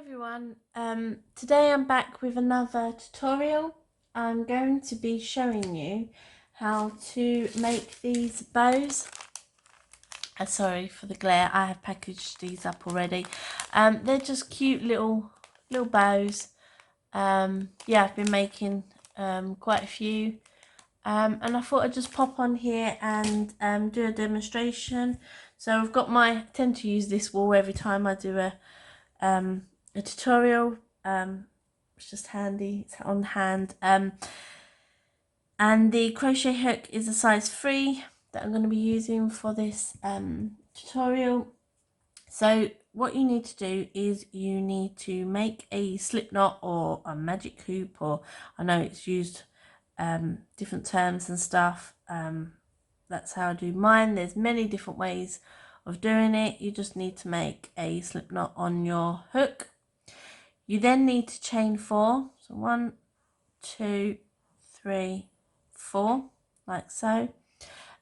Everyone, today I'm back with another tutorial. I'm going to be showing you how to make these bows. Sorry for the glare, I have packaged these up already. They're just cute little bows. Yeah, I've been making quite a few, and I thought I'd just pop on here and do a demonstration. So I've got I tend to use this wall every time I do a tutorial. It's just handy, it's on hand. And the crochet hook is a size 3 that I'm going to be using for this tutorial. So what you need to do is you need to make a slip knot or a magic hoop, or I know it's used different terms and stuff. That's how I do mine. There's many different ways of doing it. You just need to make a slip knot on your hook. You then need to chain 4, so 1, 2, 3, 4, like so.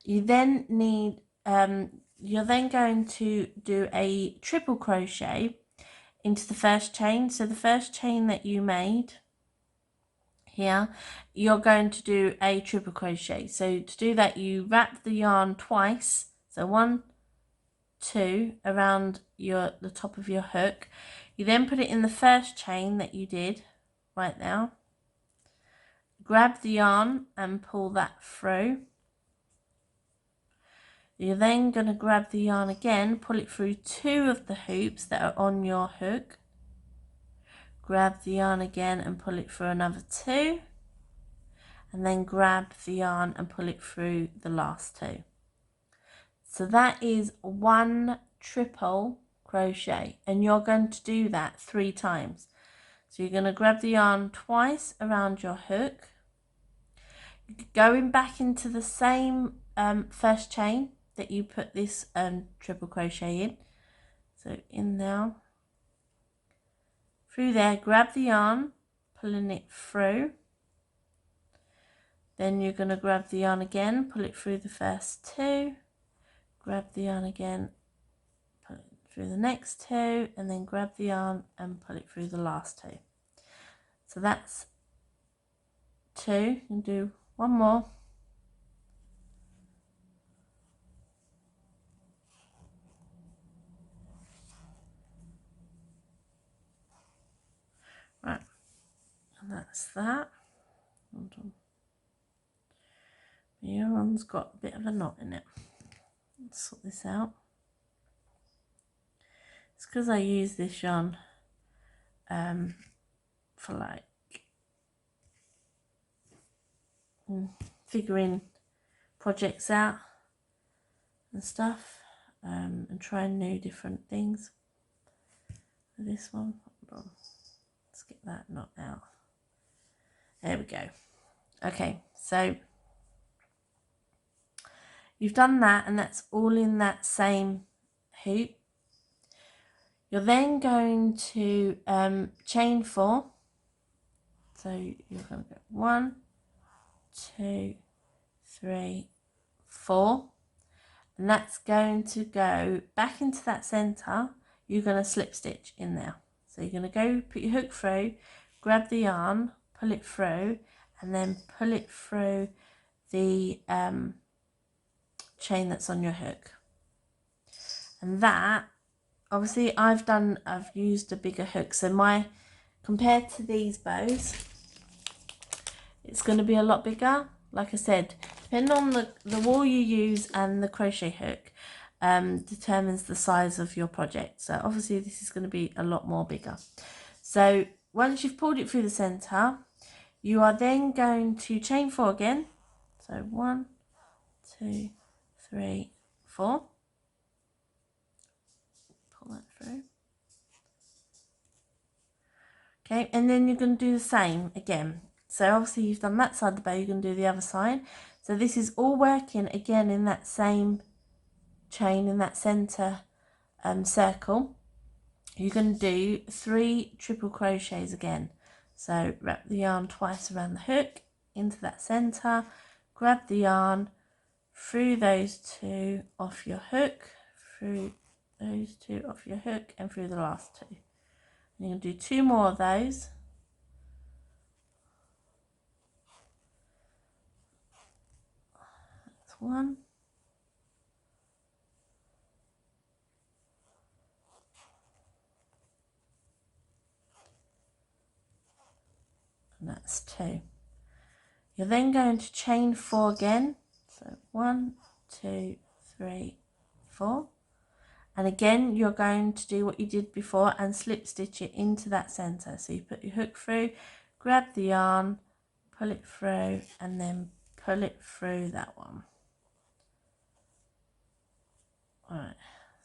You then need, you're then going to do a triple crochet into the first chain. So the first chain that you made here, you're going to do a triple crochet. So to do that, you wrap the yarn twice, so 1, 2 around the top of your hook. You then put it in the first chain that you did right now. Grab the yarn and pull that through. You're then going to grab the yarn again, pull it through 2 of the hoops that are on your hook. Grab the yarn again and pull it through another 2. And then grab the yarn and pull it through the last 2. So that is 1 triple crochet, and you're going to do that 3 times. So you're going to grab the yarn twice around your hook, going back into the same first chain that you put this triple crochet in. So in now, through there, grab the yarn, pulling it through. Then you're going to grab the yarn again, pull it through the first 2, grab the yarn again, pull it through the next 2, and then grab the yarn and pull it through the last 2. So that's 2. You can do one more. Right, and that's that. Hold on. The yarn's got a bit of a knot in it. Let's sort this out. It's because I use this yarn for like figuring projects out and stuff, and trying new different things. This one, hold on, let's get that knot out. There we go. Okay, so you've done that, and that's all in that same hoop. You're then going to chain 4. So you're going to go 1, 2, 3, 4, and that's going to go back into that center. You're going to slip stitch in there. So you're going to go put your hook through, grab the yarn, pull it through, and then pull it through the chain that's on your hook. And that, obviously I've used a bigger hook, so compared to these bows, it's going to be a lot bigger. Like I said, depending on the wool you use and the crochet hook determines the size of your project. So obviously this is going to be a lot more bigger. So once you've pulled it through the center, you are then going to chain 4 again. So 1, 2, 3, 4. Pull that through. Okay, and then you're going to do the same again. So obviously you've done that side of the bow, you're going to do the other side. So this is all working again in that same chain, in that center circle. You're going to do 3 triple crochets again. So wrap the yarn twice around the hook, into that center, grab the yarn, through those 2 off your hook, through those 2 off your hook, and through the last 2. You're going to do 2 more of those. That's 1. And that's 2. You're then going to chain 4 again. So 1, 2, 3, 4. And again, you're going to do what you did before and slip stitch it into that center. So you put your hook through, grab the yarn, pull it through, and then pull it through that one. Alright,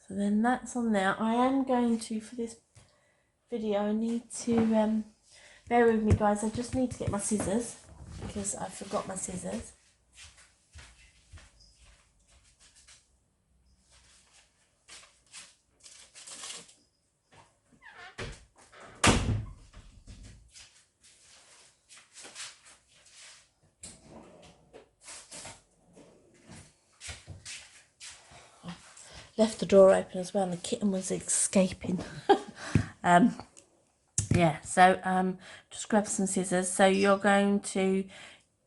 so then that's on there. I am going to, for this video, I need to, bear with me guys, I just need to get my scissors because I forgot my scissors. Left the door open as well and the kitten was escaping. Yeah, so just grab some scissors. So you're going to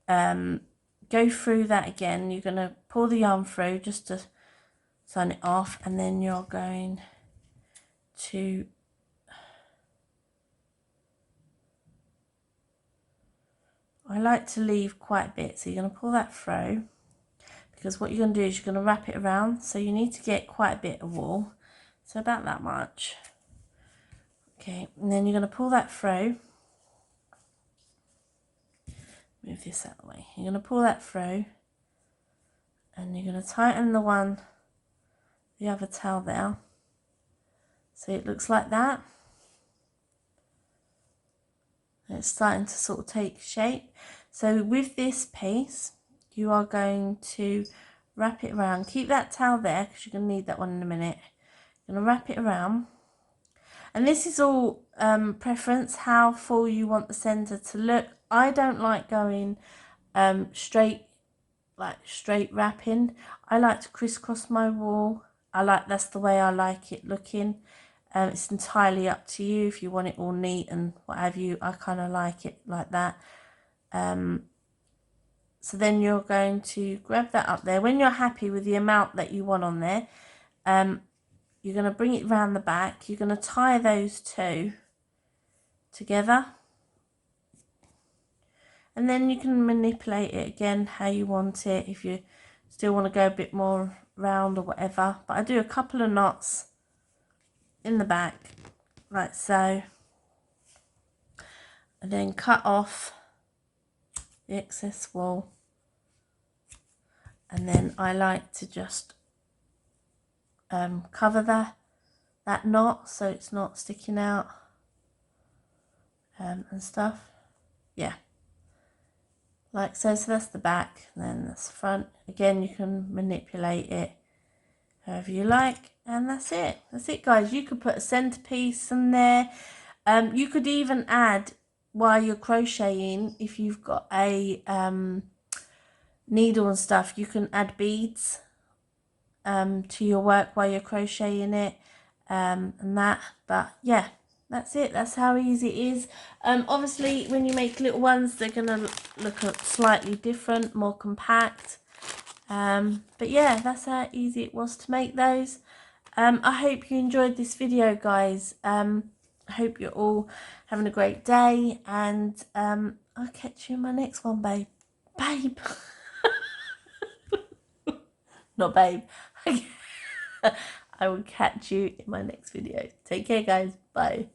go through that again. You're going to pull the yarn through just to sign it off, and then you're going to I like to leave quite a bit, so you're going to pull that through, because what you're going to do is you're going to wrap it around, so you need to get quite a bit of wool, so about that much. Okay, and then you're going to pull that through. Move this out of the way. You're going to pull that through, and you're going to tighten the other tail there, so it looks like that. And it's starting to sort of take shape. So with this piece, you are going to wrap it around. Keep that tail there because you're going to need that one in a minute. You're going to wrap it around. And this is all preference, how full you want the centre to look. I don't like going straight wrapping. I like to crisscross my wool. That's the way I like it looking. It's entirely up to you if you want it all neat and what have you. I kind of like it like that. So then you're going to grab that up there. When you're happy with the amount that you want on there, you're going to bring it round the back. You're going to tie those 2 together. And then you can manipulate it again how you want it, if you still want to go a bit more round or whatever. But I do a couple of knots in the back, like so. And then cut off the excess wool. And then I like to just cover that knot so it's not sticking out and stuff. Yeah, like so. So that's the back, and then that's the front. Again, you can manipulate it however you like, and that's it. That's it, guys. You could put a centerpiece in there. You could even add, while you're crocheting, if you've got a needle and stuff, you can add beads to your work while you're crocheting it, and that. But yeah, that's it. That's how easy it is. Obviously when you make little ones, they're gonna look slightly different, more compact, but yeah, that's how easy it was to make those. I hope you enjoyed this video, guys. I hope you're all having a great day, and I'll catch you in my next one, babe. Not babe. I will catch you in my next video. Take care, guys. Bye.